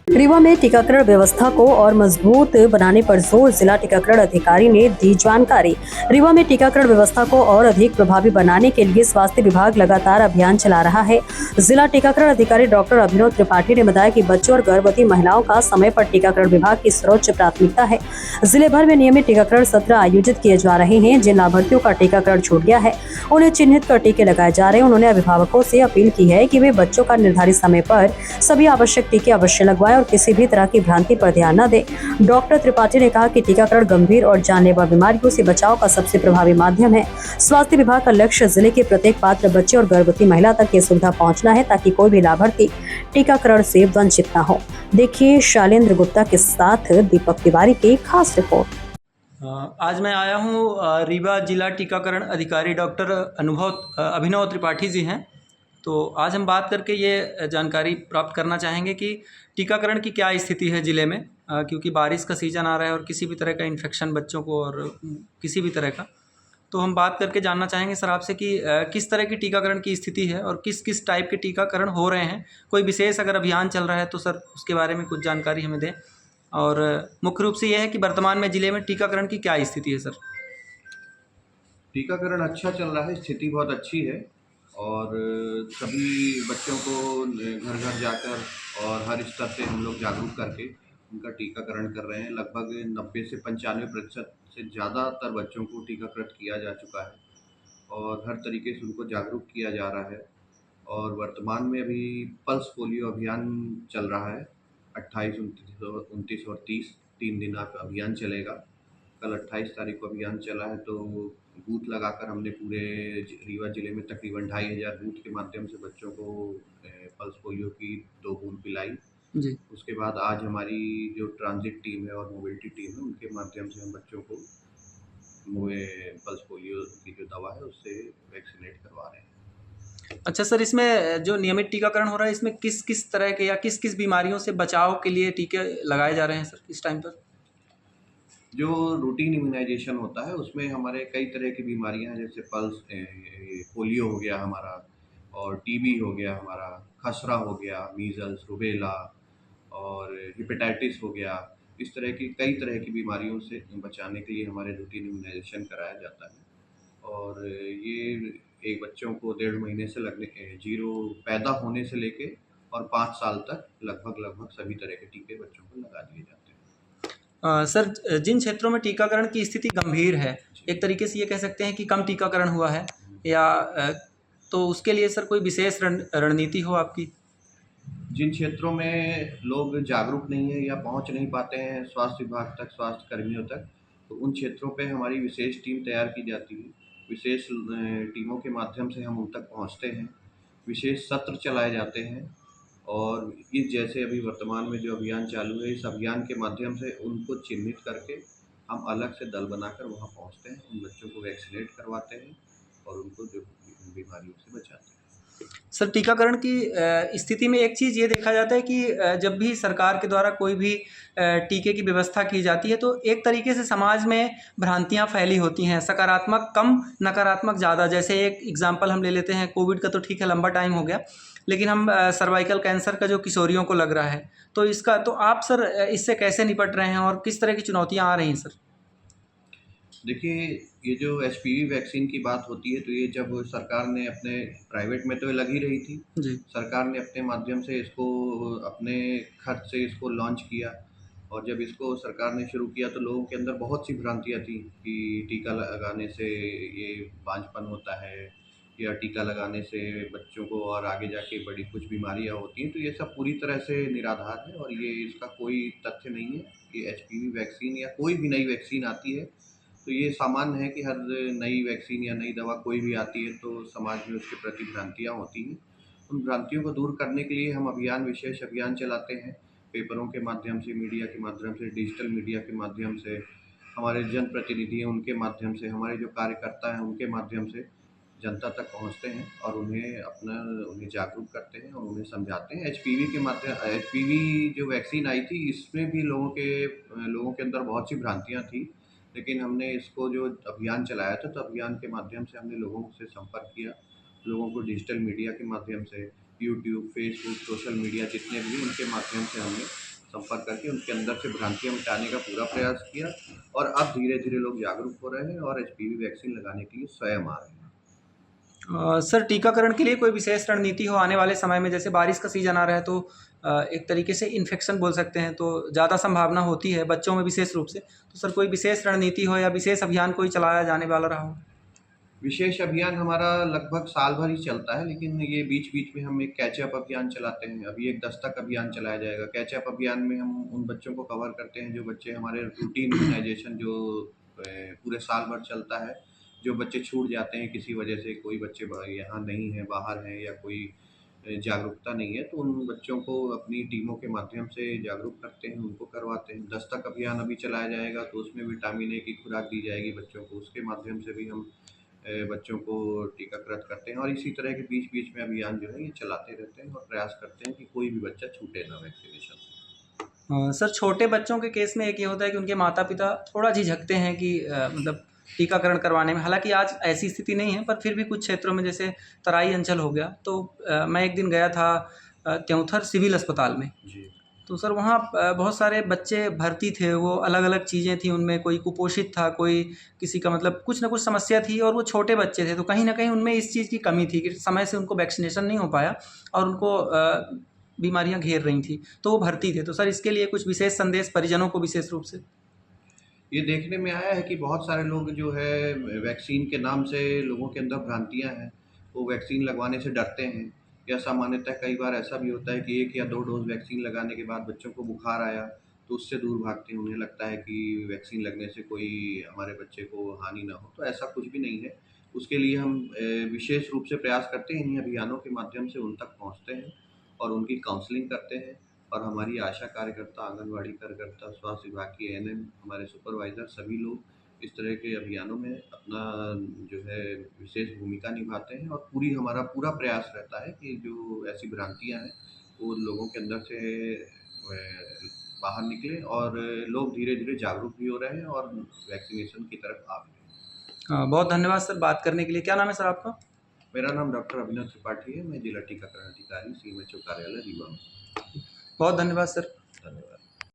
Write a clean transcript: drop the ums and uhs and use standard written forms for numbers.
रीवा में टीकाकरण व्यवस्था को और मजबूत बनाने पर जोर, जिला टीकाकरण अधिकारी ने दी जानकारी। रीवा में टीकाकरण व्यवस्था को और अधिक प्रभावी बनाने के लिए स्वास्थ्य विभाग लगातार अभियान चला रहा है। जिला टीकाकरण अधिकारी डॉक्टर अभिनव त्रिपाठी ने बताया कि बच्चों और गर्भवती महिलाओं का समय पर टीकाकरण विभाग की सर्वोच्च प्राथमिकता है। जिले भर में नियमित टीकाकरण सत्र आयोजित किए जा रहे हैं। जिन लाभार्थियों का टीकाकरण छूट गया है उन्हें चिन्हित कर टीके लगाए जा रहे हैं। उन्होंने अभिभावकों से अपील की है कि वे बच्चों का निर्धारित समय पर सभी आवश्यक टीके अवश्य लगवाएं और किसी भी तरह की भ्रांति पर ध्यान न दें। डॉक्टर त्रिपाठी ने कहा कि टीकाकरण गंभीर और जानलेवा बीमारियों से बचाव का सबसे प्रभावी माध्यम है। स्वास्थ्य विभाग का लक्ष्य जिले के प्रत्येक पात्र बच्चे और गर्भवती महिला तक ये सुविधा पहुंचना है ताकि कोई भी लाभार्थी टीकाकरण से वंचित न हो। देखिए शैलेंद्र गुप्ता के साथ दीपक तिवारी की खास रिपोर्ट। आज मैं आया हूँ, रीवा जिला टीकाकरण अधिकारी डॉक्टर अभिनव त्रिपाठी जी हैं। तो आज हम बात करके ये जानकारी प्राप्त करना चाहेंगे कि टीकाकरण की क्या स्थिति है ज़िले में, क्योंकि बारिश का सीज़न आ रहा है और किसी भी तरह का इन्फेक्शन बच्चों को और किसी भी तरह का, तो हम बात करके जानना चाहेंगे सर आपसे कि किस तरह की टीकाकरण की स्थिति है और किस किस टाइप के टीकाकरण हो रहे हैं। कोई विशेष अगर अभियान चल रहा है तो सर उसके बारे में कुछ जानकारी हमें दें। और मुख्य रूप से यह है कि वर्तमान में ज़िले में टीकाकरण की क्या स्थिति है सर? टीकाकरण अच्छा चल रहा है, स्थिति बहुत अच्छी है और सभी बच्चों को घर घर जाकर और हर स्तर से हम लोग जागरूक करके उनका टीकाकरण कर रहे हैं। लगभग 90 से 95% से ज़्यादातर बच्चों को टीकाकृत किया जा चुका है और हर तरीके से उनको जागरूक किया जा रहा है। और वर्तमान में अभी पल्स पोलियो अभियान चल रहा है। 28, 29 और 30 3 दिन का अभियान चलेगा। कल 28 तारीख को अभियान चला है, तो बूथ लगाकर हमने पूरे रीवा जिले में तकरीबन 2500 बूथ के माध्यम से बच्चों को पल्स पोलियो की 2 बूंद पिलाई। जी। उसके बाद आज हमारी जो ट्रांजिट टीम है और मोबिलिटी टीम है उनके माध्यम से हम बच्चों को पल्स पोलियो की जो दवा है उससे वैक्सीनेट करवा रहे हैं। अच्छा सर, इसमें जो नियमित टीकाकरण हो रहा है इसमें किस किस तरह के या किस किस बीमारियों से बचाव के लिए टीके लगाए जा रहे हैं सर इस टाइम पर? जो रूटीन इम्यूनाइजेशन होता है उसमें हमारे कई तरह की बीमारियां हैं, जैसे पोलियो हो गया हमारा, और टीबी हो गया हमारा, खसरा हो गया, मीज़ल्स, रुबेला और हेपेटाइटिस हो गया। इस तरह की कई तरह की बीमारियों से बचाने के लिए हमारे रूटीन इम्यूनाइजेशन कराया जाता है। और ये एक बच्चों को 1.5 महीने से जीरो पैदा होने से लेके और 5 साल तक लगभग सभी तरह के टीके बच्चों को लगा दिए जाते हैं। सर, जिन क्षेत्रों में टीकाकरण की स्थिति गंभीर है, एक तरीके से ये कह सकते हैं कि कम टीकाकरण हुआ है, या तो उसके लिए सर कोई विशेष रणनीति हो आपकी? जिन क्षेत्रों में लोग जागरूक नहीं है या पहुंच नहीं पाते हैं स्वास्थ्य विभाग तक, स्वास्थ्य कर्मियों तक, तो उन क्षेत्रों पे हमारी विशेष टीम तैयार की जाती है। विशेष टीमों के माध्यम से हम उन तक पहुंचते हैं। विशेष सत्र चलाए जाते हैं और इस जैसे अभी वर्तमान में जो अभियान चालू है, इस अभियान के माध्यम से उनको चिन्हित करके हम अलग से दल बनाकर वहाँ पहुँचते हैं, उन बच्चों को वैक्सीनेट करवाते हैं और उनको जो बीमारियों से बचाते हैं। सर, टीकाकरण की स्थिति में एक चीज़ ये देखा जाता है कि जब भी सरकार के द्वारा कोई भी टीके की व्यवस्था की जाती है तो एक तरीके से समाज में भ्रांतियाँ फैली होती हैं, सकारात्मक कम, नकारात्मक ज़्यादा। जैसे एक एग्जांपल हम ले लेते हैं, कोविड का तो ठीक है लंबा टाइम हो गया, लेकिन हम सर्वाइकल कैंसर का जो किशोरियों को लग रहा है, तो इसका तो आप सर इससे कैसे निपट रहे हैं और किस तरह की चुनौतियाँ आ रही हैं सर? देखिए, ये जो एचपीवी वैक्सीन की बात होती है, तो ये जब सरकार ने अपने प्राइवेट में तो ये लग ही रही थी, जी। सरकार ने अपने माध्यम से इसको अपने खर्च से इसको लॉन्च किया और जब इसको सरकार ने शुरू किया तो लोगों के अंदर बहुत सी भ्रांतियाँ थी कि टीका लगाने से ये बांझपन होता है या टीका लगाने से बच्चों को और आगे जाके बड़ी कुछ बीमारियाँ होती हैं। तो ये सब पूरी तरह से निराधार है और ये इसका कोई तथ्य नहीं है। ये एचपीवी वैक्सीन या कोई भी नई वैक्सीन आती है तो ये सामान्य है कि हर नई वैक्सीन या नई दवा कोई भी आती है तो समाज में उसके प्रति भ्रांतियाँ होती हैं। उन भ्रांतियों को दूर करने के लिए हम विशेष अभियान चलाते हैं, पेपरों के माध्यम से, मीडिया के माध्यम से, डिजिटल मीडिया के माध्यम से, हमारे जनप्रतिनिधि हैं उनके माध्यम से, हमारे जो कार्यकर्ता हैं उनके माध्यम से जनता तक पहुंचते हैं और उन्हें जागरूक करते हैं और उन्हें समझाते हैं। एचपीवी जो वैक्सीन आई थी इसमें भी लोगों के अंदर बहुत सी भ्रांतियाँ थी, लेकिन हमने इसको जो अभियान चलाया था तो अभियान के माध्यम से हमने लोगों से संपर्क किया, लोगों को डिजिटल मीडिया के माध्यम से, यूट्यूब, फेसबुक, सोशल मीडिया जितने भी उनके माध्यम से हमने संपर्क करके उनके अंदर से भ्रांतियाँ मिटाने का पूरा प्रयास किया और अब धीरे-धीरे लोग जागरूक हो रहे हैं और एचपीवी वैक्सीन लगाने के लिए स्वयं आ रहे हैं। सर टीकाकरण के लिए कोई विशेष रणनीति हो आने वाले समय में, जैसे बारिश का सीज़न आ रहा है तो एक तरीके से इन्फेक्शन बोल सकते हैं, तो ज़्यादा संभावना होती है बच्चों में विशेष रूप से, तो सर कोई विशेष रणनीति हो या विशेष अभियान कोई चलाया जाने वाला रहा हो? विशेष अभियान हमारा लगभग साल भर ही चलता है, लेकिन ये बीच-बीच में हम एक कैचअप अभियान चलाते हैं। अभी एक दस्तक अभियान चलाया जाएगा। कैचअप अभियान में हम उन बच्चों को कवर करते हैं जो बच्चे हमारे रूटीन इम्यूनाइज़ेशन जो पूरे साल भर चलता है, जो बच्चे छूट जाते हैं किसी वजह से, कोई बच्चे यहाँ नहीं हैं, बाहर हैं या कोई जागरूकता नहीं है, तो उन बच्चों को अपनी टीमों के माध्यम से जागरूक करते हैं, उनको करवाते हैं। दस्तक अभियान अभी चलाया जाएगा तो उसमें विटामिन ए की खुराक दी जाएगी बच्चों को, उसके माध्यम से भी हम बच्चों को टीकाकृत करते हैं और इसी तरह के बीच-बीच में अभियान जो है ये चलाते रहते हैं और प्रयास करते हैं कि कोई भी बच्चा छूटे ना वैक्सीनेशन से। सर छोटे बच्चों के केस में एक ये होता है कि उनके माता-पिता थोड़ा झिझकते हैं कि मतलब टीकाकरण करवाने में, हालाँकि आज ऐसी स्थिति नहीं है, पर फिर भी कुछ क्षेत्रों में जैसे तराई अंचल हो गया, तो मैं एक दिन गया था त्योंथर सिविल अस्पताल में। जी। तो सर वहाँ बहुत सारे बच्चे भर्ती थे, वो अलग-अलग चीज़ें थी उनमें, कोई कुपोषित था, कोई किसी का मतलब कुछ न कुछ समस्या थी और वो छोटे बच्चे थे, तो कहीं न कहीं उनमें इस चीज़ की कमी थी कि समय से उनको वैक्सीनेशन नहीं हो पाया और उनको बीमारियाँ घेर रही थी, तो वो भर्ती थे। तो सर इसके लिए कुछ विशेष संदेश परिजनों को विशेष रूप से? ये देखने में आया है कि बहुत सारे लोग जो है वैक्सीन के नाम से लोगों के अंदर भ्रांतियाँ हैं, वो वैक्सीन लगवाने से डरते हैं या सामान्यतः कई बार ऐसा भी होता है कि 1 या 2 डोज़ वैक्सीन लगाने के बाद बच्चों को बुखार आया, तो उससे दूर भागते हैं। उन्हें लगता है कि वैक्सीन लगने से कोई हमारे बच्चे को हानि ना हो, तो ऐसा कुछ भी नहीं है। उसके लिए हम विशेष रूप से प्रयास करते हैं, इन्हीं अभियानों के माध्यम से उन तक पहुँचते हैं और उनकी काउंसलिंग करते हैं और हमारी आशा कार्यकर्ता, आंगनवाड़ी कार्यकर्ता, स्वास्थ्य विभाग की एएनएम, हमारे सुपरवाइज़र सभी लोग इस तरह के अभियानों में अपना जो है विशेष भूमिका निभाते हैं और हमारा पूरा प्रयास रहता है कि जो ऐसी भ्रांतियाँ हैं, वो लोगों के अंदर से बाहर निकलें और लोग धीरे-धीरे जागरूक भी हो रहे हैं और वैक्सीनेशन की तरफ आ भी रहे हैं। बहुत धन्यवाद सर बात करने के लिए। क्या नाम है सर आपका? मेरा नाम डॉक्टर अभिनव त्रिपाठी है, मैं जिला टीकाकरण अधिकारी सीएमएचओ कार्यालय रीवा में। बहुत धन्यवाद सर। धन्यवाद।